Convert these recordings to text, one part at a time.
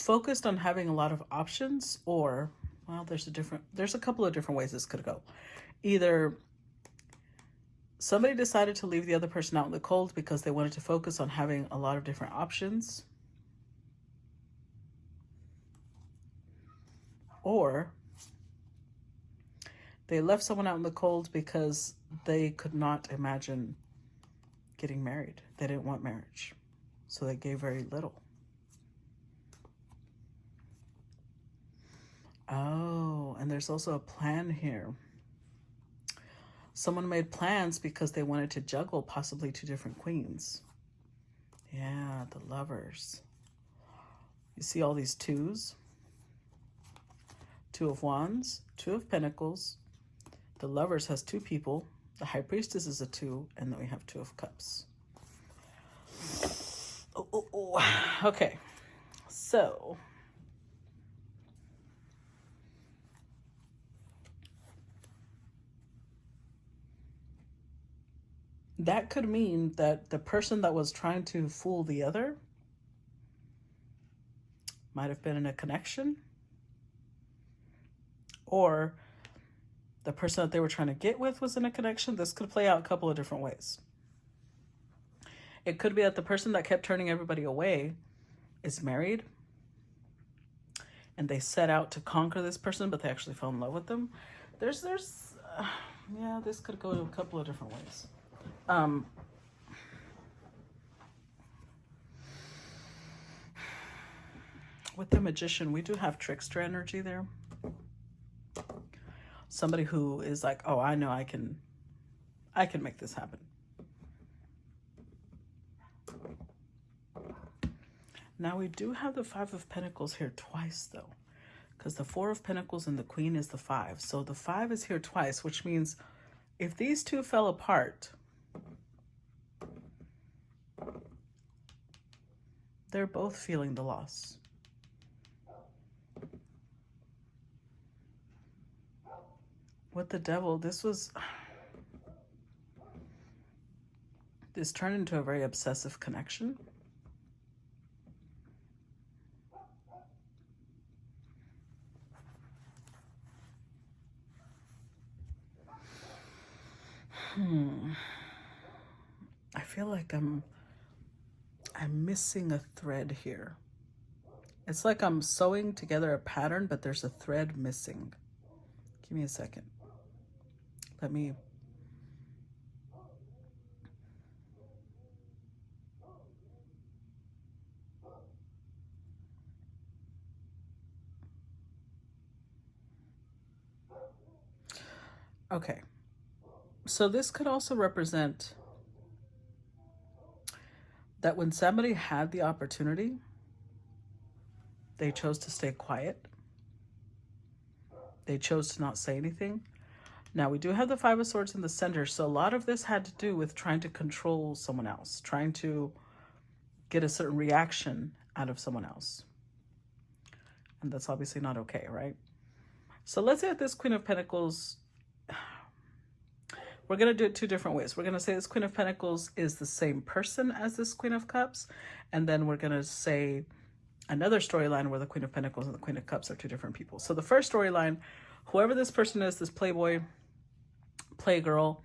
focused on having a lot of options, or, well, there's a couple of different ways this could go. Either somebody decided to leave the other person out in the cold because they wanted to focus on having a lot of different options, or they left someone out in the cold because they could not imagine getting married. They didn't want marriage, so they gave very little. Oh, and there's also a plan here. Someone made plans because they wanted to juggle possibly 2 different queens. Yeah, the Lovers. You see all these 2s. 2 of Wands, 2 of Pentacles. The Lovers has 2 people. The High Priestess is a 2, and then we have 2 of Cups. Oh. Okay, so that could mean that the person that was trying to fool the other might have been in a connection, or the person that they were trying to get with was in a connection. This could play out a couple of different ways. It could be that the person that kept turning everybody away is married, and they set out to conquer this person, but they actually fell in love with them. Yeah, this could go a couple of different ways. With the Magician, we do have trickster energy there. Somebody who is like, oh, I know I can make this happen. Now we do have the 5 of Pentacles here twice, though, because the 4 of Pentacles and the Queen is the 5. So the 5 is here twice, which means if these 2 fell apart, they're both feeling the loss. With the Devil, this turned into a very obsessive connection. I feel like I'm missing a thread here. It's like I'm sewing together a pattern, but there's a thread missing. Give me a second. Let me... Okay. So this could also represent that when somebody had the opportunity, they chose to stay quiet. They chose to not say anything. Now, we do have the 5 of Swords in the center, so a lot of this had to do with trying to control someone else, trying to get a certain reaction out of someone else. And that's obviously not okay, right? So let's say that this Queen of Pentacles... We're going to do it 2 different ways. We're going to say this Queen of Pentacles is the same person as this Queen of Cups. And then we're going to say another storyline where the Queen of Pentacles and the Queen of Cups are 2 different people. So the first storyline, whoever this person is, this playboy, playgirl,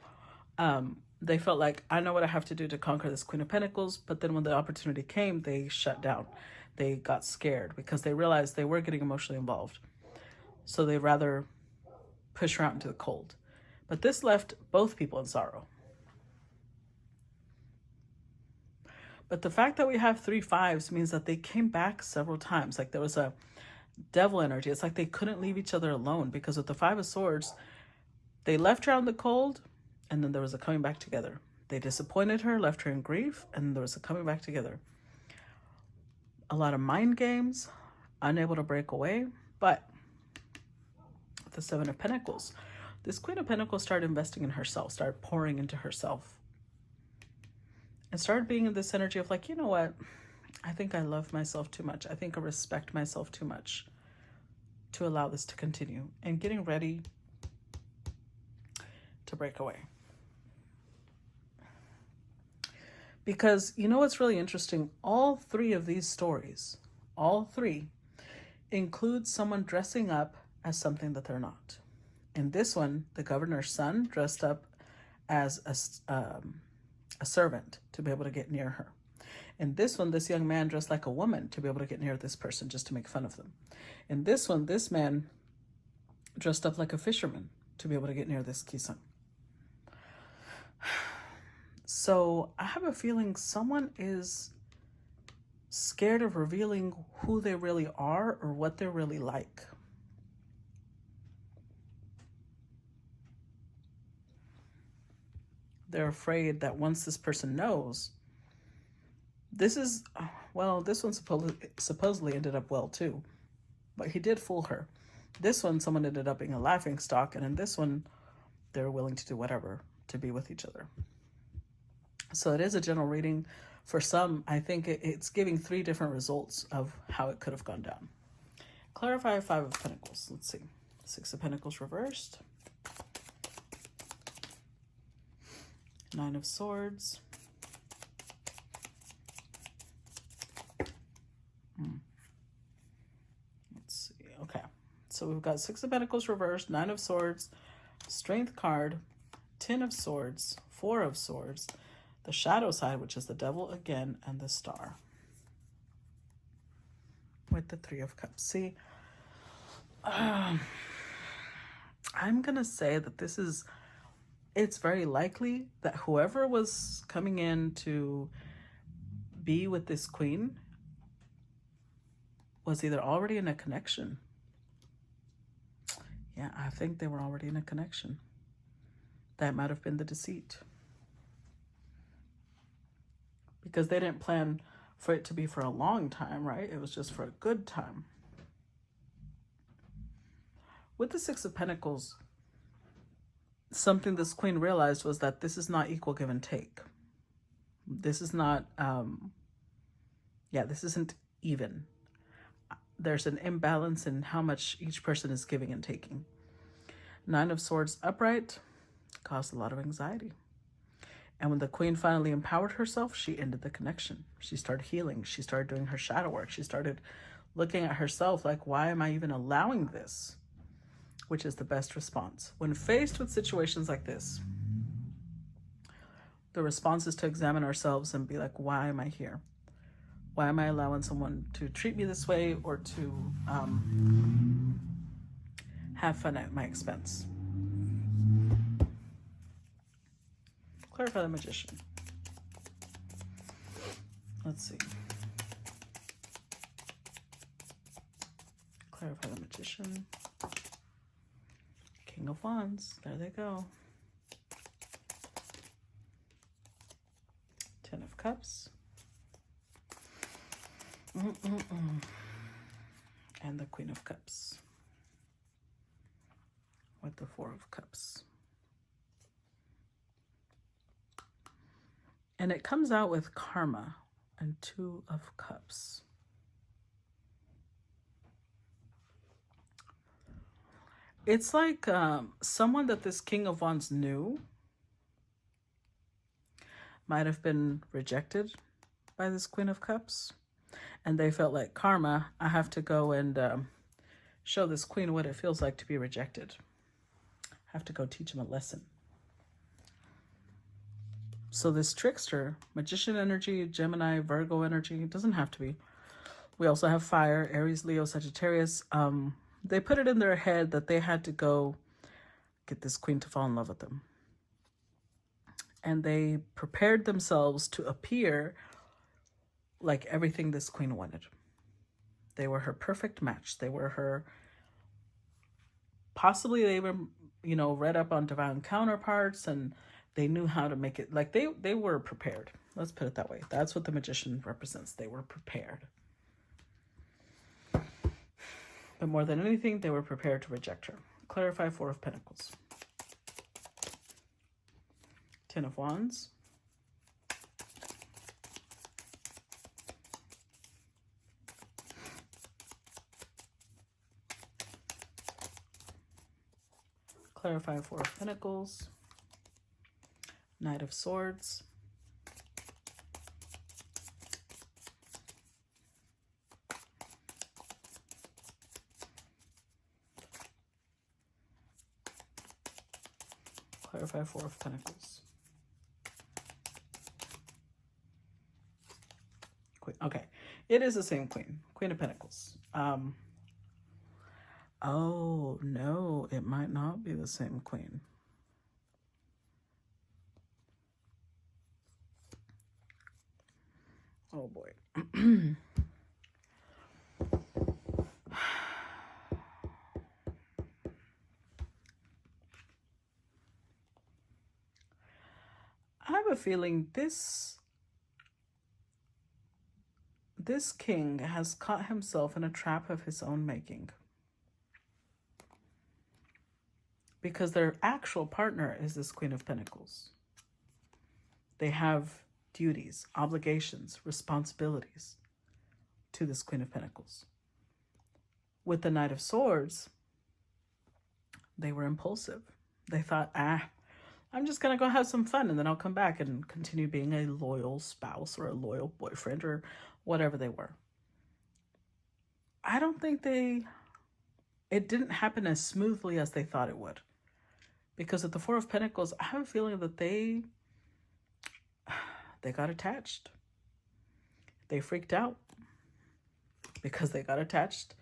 they felt like, I know what I have to do to conquer this Queen of Pentacles. But then when the opportunity came, they shut down. They got scared because they realized they were getting emotionally involved. So they'd rather push her out into the cold. But this left both people in sorrow. But the fact that we have 3 5s means that they came back several times. Like there was a Devil energy. It's like they couldn't leave each other alone, because with the 5 of Swords, they left her out in the cold, and then there was a coming back together. They disappointed her, left her in grief, and there was a coming back together. A lot of mind games, unable to break away. But the 7 of Pentacles, this Queen of Pentacles started investing in herself, started pouring into herself, and started being in this energy of like, you know what? I think I love myself too much. I think I respect myself too much to allow this to continue, and getting ready to break away. Because you know what's really interesting? All 3 of these stories, all 3 includes someone dressing up as something that they're not. In this one, the governor's son dressed up as a servant to be able to get near her. In this one, this young man dressed like a woman to be able to get near this person, just to make fun of them. In this one, this man dressed up like a fisherman to be able to get near this Gisaeng. So I have a feeling someone is scared of revealing who they really are or what they're really like. They're afraid that once this person knows, this one supposedly ended up well too, but he did fool her. This one, someone ended up being a laughing stock, and in this one, they're willing to do whatever to be with each other. So it is a general reading. For some, I think it's giving 3 different results of how it could have gone down. Clarify 5 of Pentacles. Let's see. 6 of Pentacles reversed. 9 of Swords. Let's see. Okay. So we've got 6 of Pentacles reversed, 9 of Swords, Strength card, 10 of Swords, 4 of Swords, the shadow side, which is the Devil again, and the Star. With the 3 of Cups. See, I'm going to say that it's very likely that whoever was coming in to be with this queen was either already in a connection. Yeah, I think they were already in a connection. That might have been the deceit. Because they didn't plan for it to be for a long time, right? It was just for a good time. With the 6 of Pentacles, something this queen realized was that this is not equal give and take. This is not, this isn't even. There's an imbalance in how much each person is giving and taking. 9 of Swords upright caused a lot of anxiety. And when the queen finally empowered herself, she ended the connection. She started healing. She started doing her shadow work. She started looking at herself like, why am I even allowing this? Which is the best response. When faced with situations like this, the response is to examine ourselves and be like, why am I here? Why am I allowing someone to treat me this way or to have fun at my expense? Clarify the Magician. Let's see. Clarify the Magician. King of Wands. There they go. 10 of Cups. And the Queen of Cups. With the 4 of Cups. And it comes out with Karma and 2 of Cups. It's like someone that this King of Wands knew might have been rejected by this Queen of Cups. And they felt like, karma, I have to go and show this queen what it feels like to be rejected. I have to go teach him a lesson. So this trickster, Magician energy, Gemini, Virgo energy, it doesn't have to be. We also have fire, Aries, Leo, Sagittarius. They put it in their head that they had to go get this queen to fall in love with them. And they prepared themselves to appear like everything this queen wanted. They were her perfect match. They were her, possibly they were, read up on divine counterparts and they knew how to make it, like they were prepared. Let's put it that way. That's what the Magician represents. They were prepared. But more than anything, they were prepared to reject her. Clarify 4 of Pentacles. 10 of Wands. Clarify 4 of Pentacles. Knight of Swords. Clarify Four of Pentacles. Queen. Okay. It is the same queen. Queen of Pentacles. Oh, no. It might not be the same queen. Oh, boy. I have a feeling this king has caught himself in a trap of his own making. Because their actual partner is this Queen of Pentacles. They have duties, obligations, responsibilities to this Queen of Pentacles. With the Knight of Swords, they were impulsive. They thought, I'm just going to go have some fun and then I'll come back and continue being a loyal spouse or a loyal boyfriend or whatever they were. I don't think it didn't happen as smoothly as they thought it would. Because at the Four of Pentacles, I have a feeling that they got attached. They freaked out because they got attached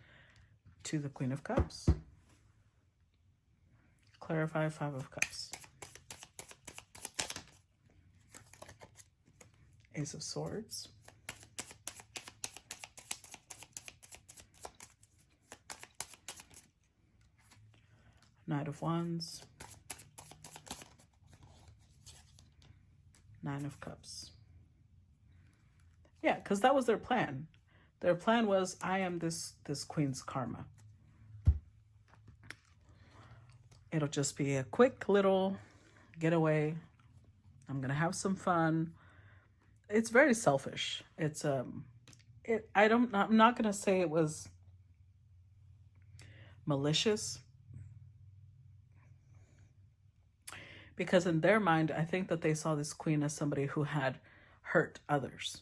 to the Queen of Cups. Clarify Five of Cups. Ace of Swords. Knight of Wands. Nine of Cups. Yeah, because that was their plan. Their plan was, I am this queen's karma. It'll just be a quick little getaway. I'm gonna have some fun. It's very selfish. It's I'm not gonna say it was malicious, because in their mind, I think that they saw this queen as somebody who had hurt others.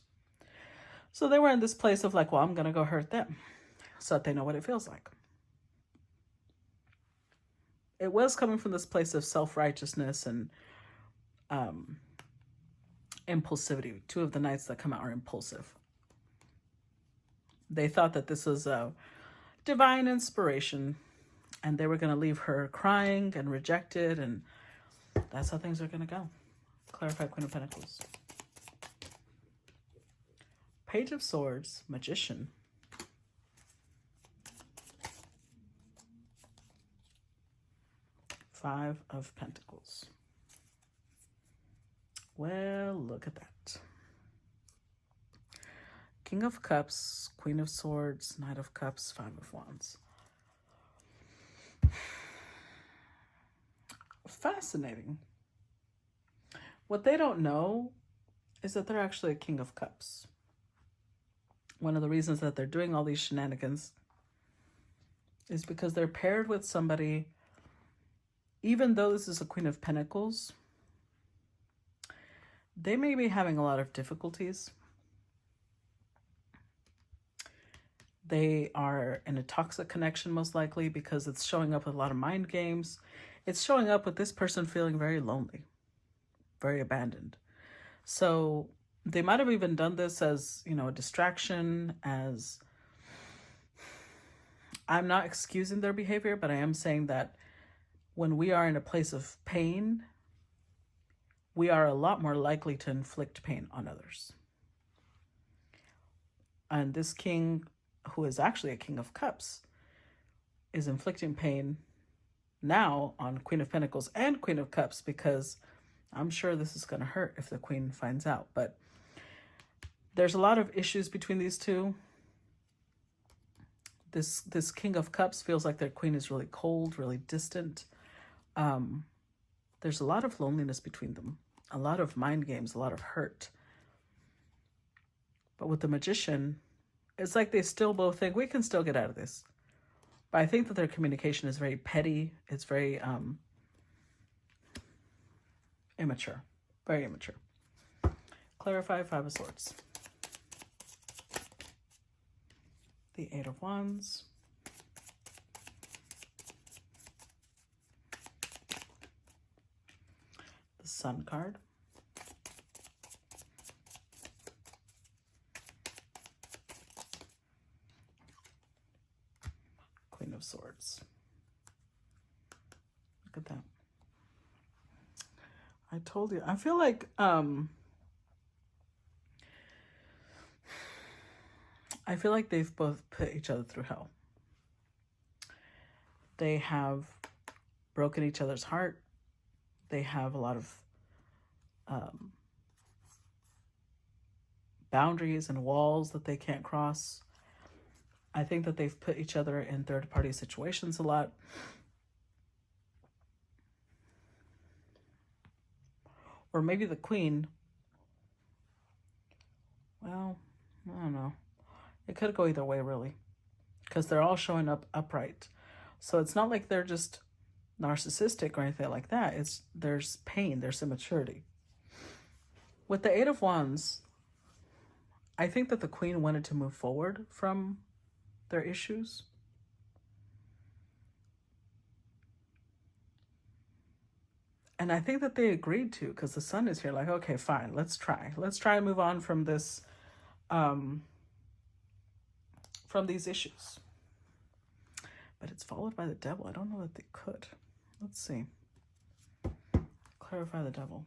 So they were in this place of like, well, I'm going to go hurt them so that they know what it feels like. It was coming from this place of self-righteousness and impulsivity. Two of the knights that come out are impulsive. They thought that this was a divine inspiration and they were going to leave her crying and rejected, and that's how things are going to go. Clarify Queen of Pentacles. Page of Swords, Magician. Five of Pentacles. Well, look at that. King of Cups, Queen of Swords, Knight of Cups, Five of Wands. Fascinating. What they don't know is that they're actually a King of Cups. One of the reasons that they're doing all these shenanigans is because they're paired with somebody, even though this is a Queen of Pentacles, they may be having a lot of difficulties. They are in a toxic connection, most likely, because it's showing up with a lot of mind games. It's showing up with this person feeling very lonely, very abandoned. So they might have even done this as, a distraction, as... I'm not excusing their behavior, but I am saying that when we are in a place of pain, we are a lot more likely to inflict pain on others. And this king, who is actually a King of Cups, is inflicting pain now on Queen of Pentacles and Queen of Cups, because I'm sure this is going to hurt if the Queen finds out. But there's a lot of issues between these two. This King of Cups feels like their Queen is really cold, really distant. There's a lot of loneliness between them, a lot of mind games, a lot of hurt. But with the Magician, it's like they still both think we can still get out of this. But I think that their communication is very petty. It's very immature, very immature. Clarify Five of Swords. The Eight of Wands. Sun card. Queen of Swords. Look at that. I told you. I feel like they've both put each other through hell. They have broken each other's heart. They have a lot of boundaries and walls that they can't cross. I think that they've put each other in third-party situations a lot. Or maybe the queen, well, I don't know. It could go either way, really, because they're all showing up upright. So it's not like they're just narcissistic or anything like that. There's pain, there's immaturity. With the Eight of Wands, I think that the queen wanted to move forward from their issues. And I think that they agreed to, because the Sun is here, like, okay, fine, let's try and move on from this, from these issues. But it's followed by the Devil. I don't know that they could. Let's see. Clarify the Devil.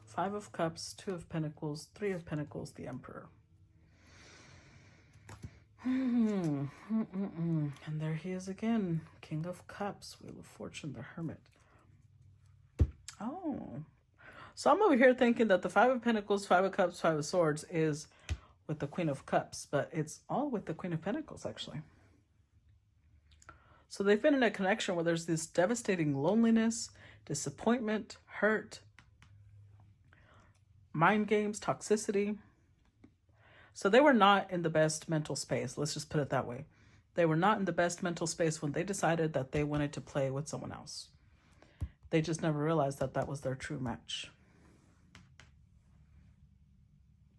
Five of Cups, Two of Pentacles, Three of Pentacles, the Emperor. And there he is again. King of Cups, Wheel of Fortune, the Hermit. Oh. So I'm over here thinking that the Five of Pentacles, Five of Cups, Five of Swords is with the Queen of Cups, but it's all with the Queen of Pentacles, actually. So they've been in a connection where there's this devastating loneliness, disappointment, hurt, mind games, toxicity. So they were not in the best mental space. Let's just put it that way. They were not in the best mental space when they decided that they wanted to play with someone else. They just never realized that that was their true match.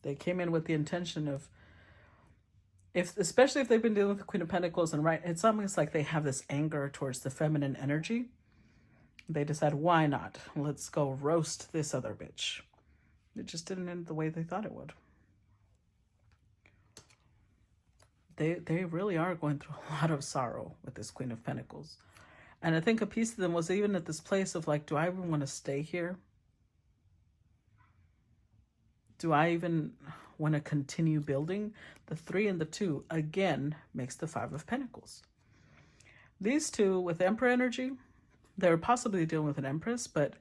They came in with the intention of, especially if they've been dealing with the Queen of Pentacles, and right, it's almost like they have this anger towards the feminine energy. They decide, why not? Let's go roast this other bitch. It just didn't end the way they thought it would. They really are going through a lot of sorrow with this Queen of Pentacles. And I think a piece of them was even at this place of like, do I even want to stay here? Do I even want to continue building? The 3 and the 2, again, makes the 5 of Pentacles. These two, with Emperor energy, they're possibly dealing with an Empress, but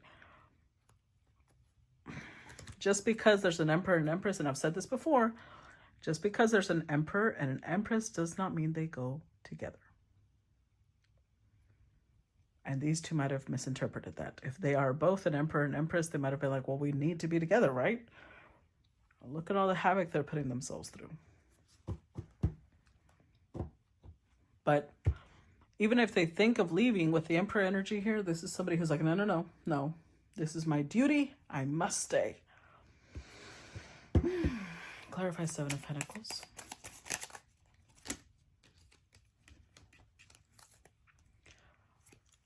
just because there's an Emperor and Empress, and I've said this before, just because there's an Emperor and an Empress does not mean they go together. And these two might have misinterpreted that. If they are both an Emperor and Empress, they might have been like, well, we need to be together, right? Look at all the havoc they're putting themselves through. But even if they think of leaving with the Emperor energy here, this is somebody who's like, no. This is my duty. I must stay. Clarify 7 of Pentacles.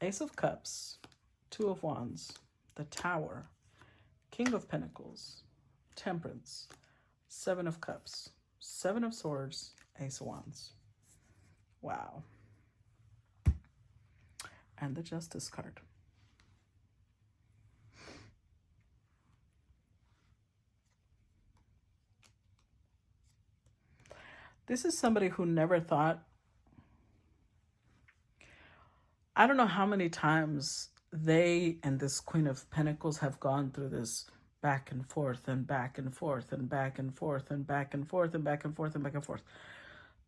Ace of Cups, 2 of Wands, the Tower, King of Pentacles, Temperance, 7 of Cups, 7 of Swords, Ace of Wands. Wow. And the Justice card. This is somebody who never thought, I don't know how many times they and this Queen of Pentacles have gone through this back and forth and back and forth and back and forth and back and forth and back and forth and back and forth.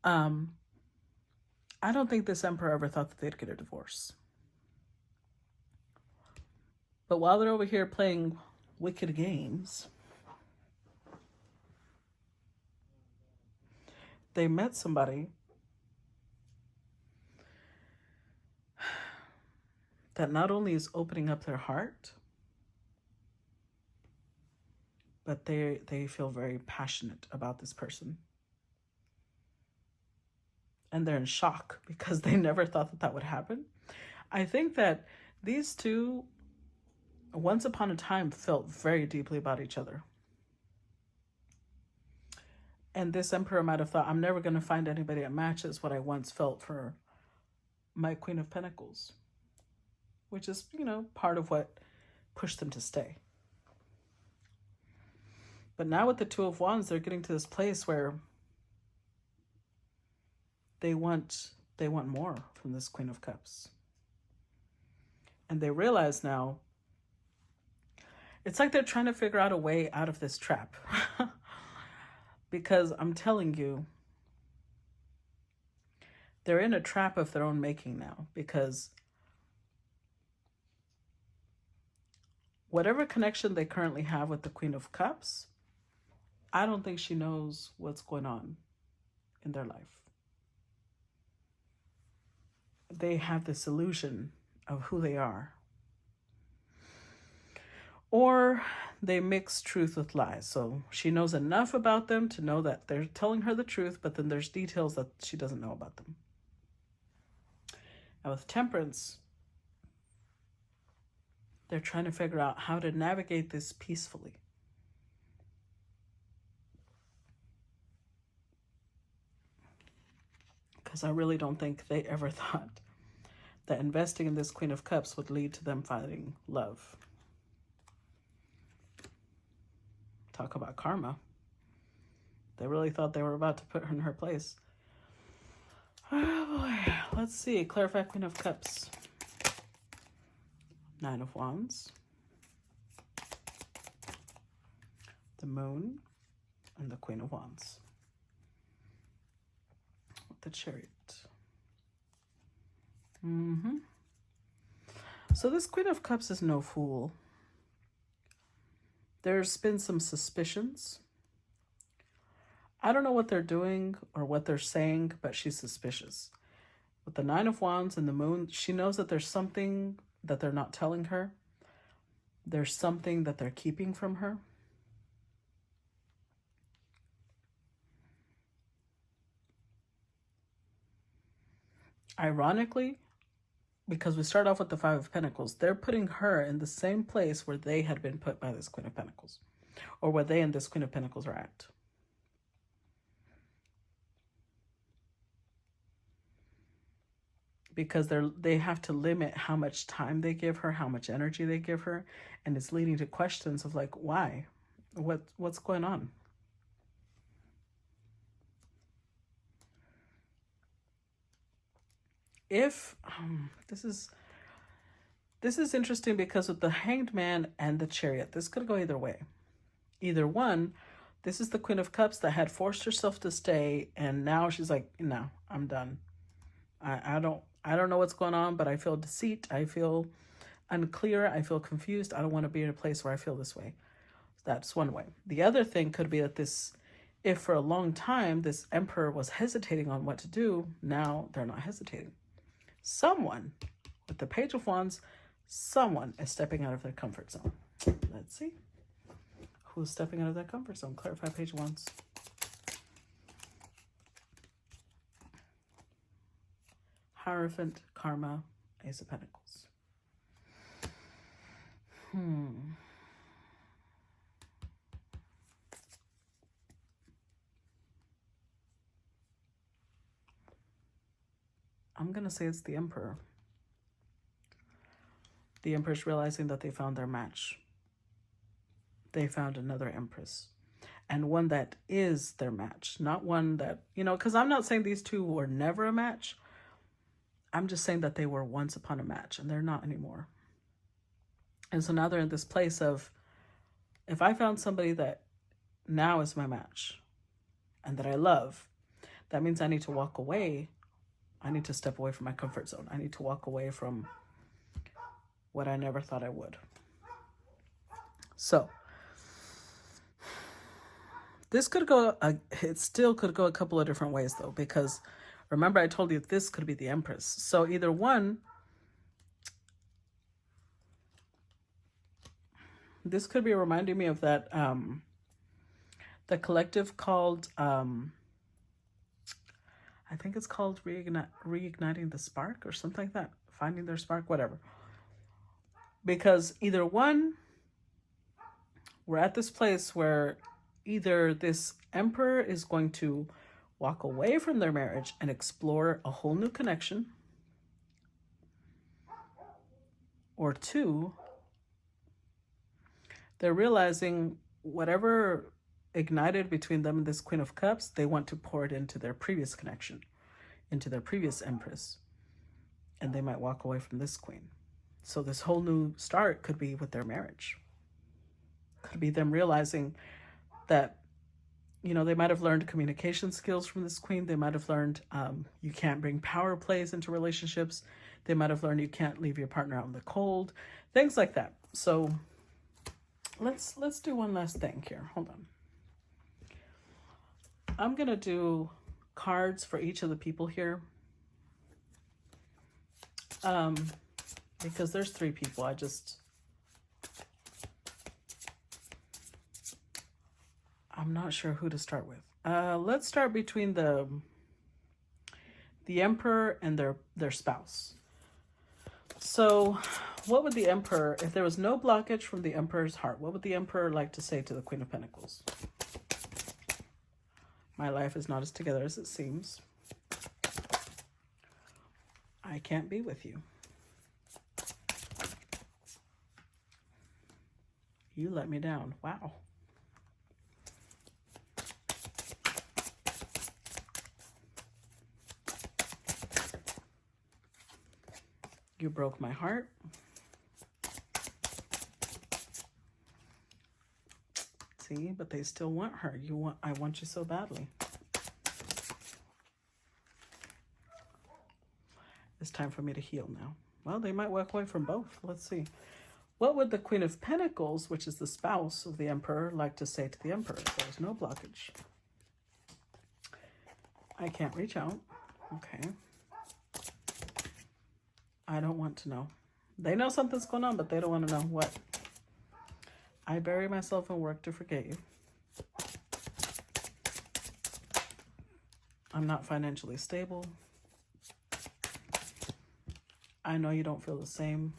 I don't think this Emperor ever thought that they'd get a divorce. But while they're over here playing wicked games, they met somebody that not only is opening up their heart, but they feel very passionate about this person. And they're in shock because they never thought that that would happen. I think that these two, once upon a time, felt very deeply about each other. And this emperor might have thought, I'm never going to find anybody that matches what I once felt for my Queen of Pentacles, which is, part of what pushed them to stay. But now with the Two of Wands, they're getting to this place where they want more from this Queen of Cups. And they realize now, it's like they're trying to figure out a way out of this trap. Because I'm telling you, they're in a trap of their own making now. Because whatever connection they currently have with the Queen of Cups, I don't think she knows what's going on in their life. They have this illusion of who they are. Or they mix truth with lies. So she knows enough about them to know that they're telling her the truth, but then there's details that she doesn't know about them. Now with Temperance, they're trying to figure out how to navigate this peacefully. Because I really don't think they ever thought that investing in this Queen of Cups would lead to them finding love. Talk about karma. They really thought they were about to put her in her place. Oh boy. Let's see. Clarify Queen of Cups. Nine of Wands. The Moon. And the Queen of Wands. The Chariot. So this Queen of Cups is no fool. There's been some suspicions. I don't know what they're doing or what they're saying, but she's suspicious. With the Nine of Wands and the Moon, she knows that there's something that they're not telling her. There's something that they're keeping from her. Ironically, because we start off with the Five of Pentacles, they're putting her in the same place where they had been put by this Queen of Pentacles, or where they and this Queen of Pentacles are at. Because they have to limit how much time they give her, how much energy they give her, and it's leading to questions of like, why? What's going on? If this is interesting because with the Hanged Man and the Chariot, this could go either way. Either one, this is the Queen of Cups that had forced herself to stay, and now she's like, no, I'm done. I don't know what's going on, but I feel deceit. I feel unclear. I feel confused. I don't want to be in a place where I feel this way. That's one way. The other thing could be that if for a long time this Emperor was hesitating on what to do, now they're not hesitating. Someone, with the Page of Wands, someone is stepping out of their comfort zone. Let's see. Who's stepping out of their comfort zone? Clarify Page of Wands. Hierophant, Karma, Ace of Pentacles. I'm going to say it's the Emperor. The Empress realizing that they found their match. They found another Empress. And one that is their match. Not one that, because I'm not saying these two were never a match. I'm just saying that they were once upon a match and they're not anymore. And so now they're in this place of, if I found somebody that now is my match and that I love, that means I need to walk away. I need to step away from my comfort zone. I need to walk away from what I never thought I would. So this could go, it still could go a couple of different ways though, because remember I told you this could be the Empress. So either one, this could be reminding me of that, the collective called, I think it's called Reigniting the Spark or something like that. finding their spark, whatever. Because either one, we're at this place where either this emperor is going to walk away from their marriage and explore a whole new connection, or two, they're realizing whatever ignited between them and this Queen of Cups, they want to pour it into their previous connection, into their previous Empress. And they might walk away from this Queen. So this whole new start could be with their marriage. Could be them realizing that, you know, they might have learned communication skills from this Queen. They might have learned you can't bring power plays into relationships. They might have learned you can't leave your partner out in the cold. Things like that. So let's do one last thing here. Hold on. I'm going to do cards for each of the people here. Because there's 3 people. I'm not sure who to start with. Let's start between the Emperor and their spouse. So what would the Emperor, if there was no blockage from the Emperor's heart, what would the Emperor like to say to the Queen of Pentacles? My life is not as together as it seems. I can't be with you. You let me down. Wow. You broke my heart. See, but they still want her. I want you so badly. It's time for me to heal now. Well, they might walk away from both. Let's see. What would the Queen of Pentacles, which is the spouse of the Emperor, like to say to the Emperor if there's no blockage? I can't reach out. Okay. I don't want to know. They know something's going on, but they don't want to know what. I bury myself in work to forget you. I'm not financially stable. I know you don't feel the same.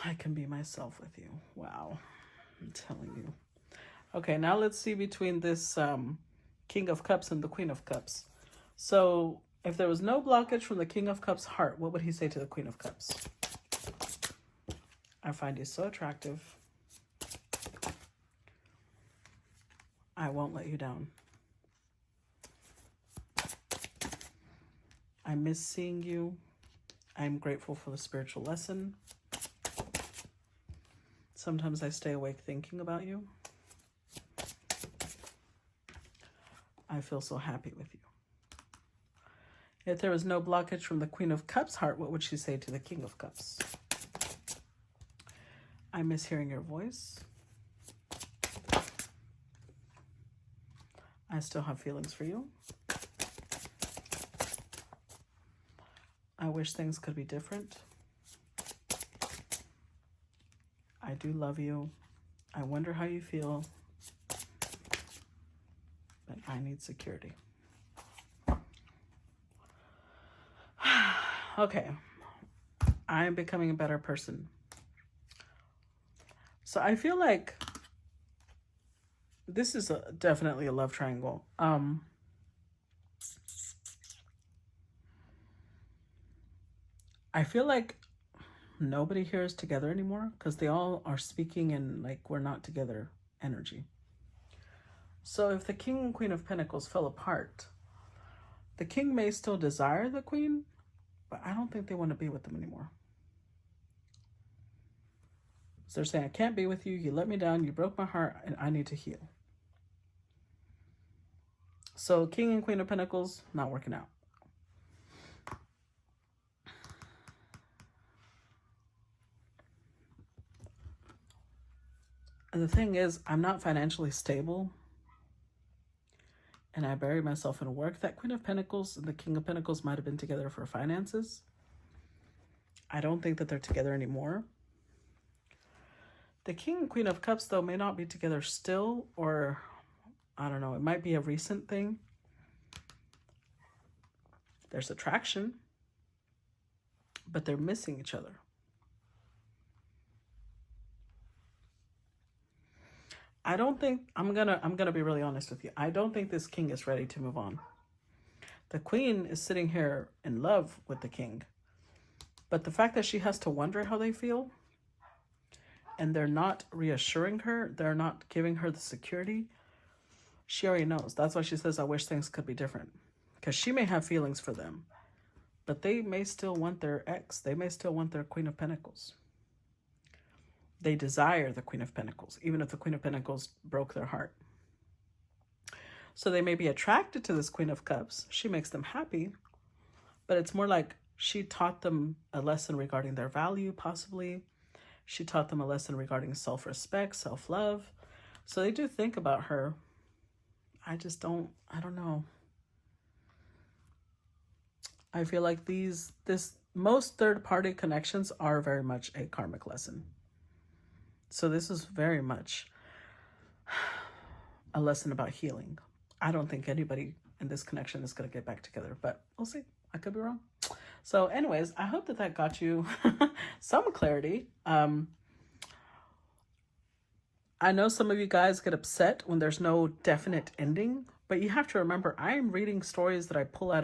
I can be myself with you. Wow. I'm telling you. Okay, now let's see between this King of Cups and the Queen of Cups. So if there was no blockage from the King of Cups' heart, what would he say to the Queen of Cups? I find you so attractive. I won't let you down. I miss seeing you. I'm grateful for the spiritual lesson. Sometimes I stay awake thinking about you. I feel so happy with you. If there was no blockage from the Queen of Cups' heart, what would she say to the King of Cups? I miss hearing your voice. I still have feelings for you. I wish things could be different. I do love you. I wonder how you feel. But I need security. Okay. I'm becoming a better person. So I feel like this is definitely a love triangle. I feel like nobody here is together anymore because they all are speaking in like we're not together energy. So if the King and Queen of Pentacles fell apart, the King may still desire the Queen, but I don't think they want to be with them anymore. So they're saying, I can't be with you. You let me down. You broke my heart and I need to heal. So King and Queen of Pentacles, not working out. And the thing is, I'm not financially stable. And I bury myself in work. That Queen of Pentacles and the King of Pentacles might have been together for finances. I don't think that they're together anymore. The King and Queen of Cups, though, may not be together still, or I don't know. It might be a recent thing. There's attraction, but they're missing each other. I don't think, I'm gonna be really honest with you. I don't think this king is ready to move on. The queen is sitting here in love with the king. But the fact that she has to wonder how they feel, and they're not reassuring her, they're not giving her the security, she already knows. That's why she says, I wish things could be different. Because she may have feelings for them, but they may still want their ex. They may still want their Queen of Pentacles. They desire the Queen of Pentacles, even if the Queen of Pentacles broke their heart. So they may be attracted to this Queen of Cups. She makes them happy, but it's more like she taught them a lesson regarding their value, possibly. She taught them a lesson regarding self-respect, self-love. So they do think about her. I don't know. I feel like most third-party connections are very much a karmic lesson. So this is very much a lesson about healing. I don't think anybody in this connection is going to get back together, but we'll see. I could be wrong. So anyways, I hope that got you some clarity. I know some of you guys get upset when there's no definite ending, but you have to remember, I am reading stories that I pull out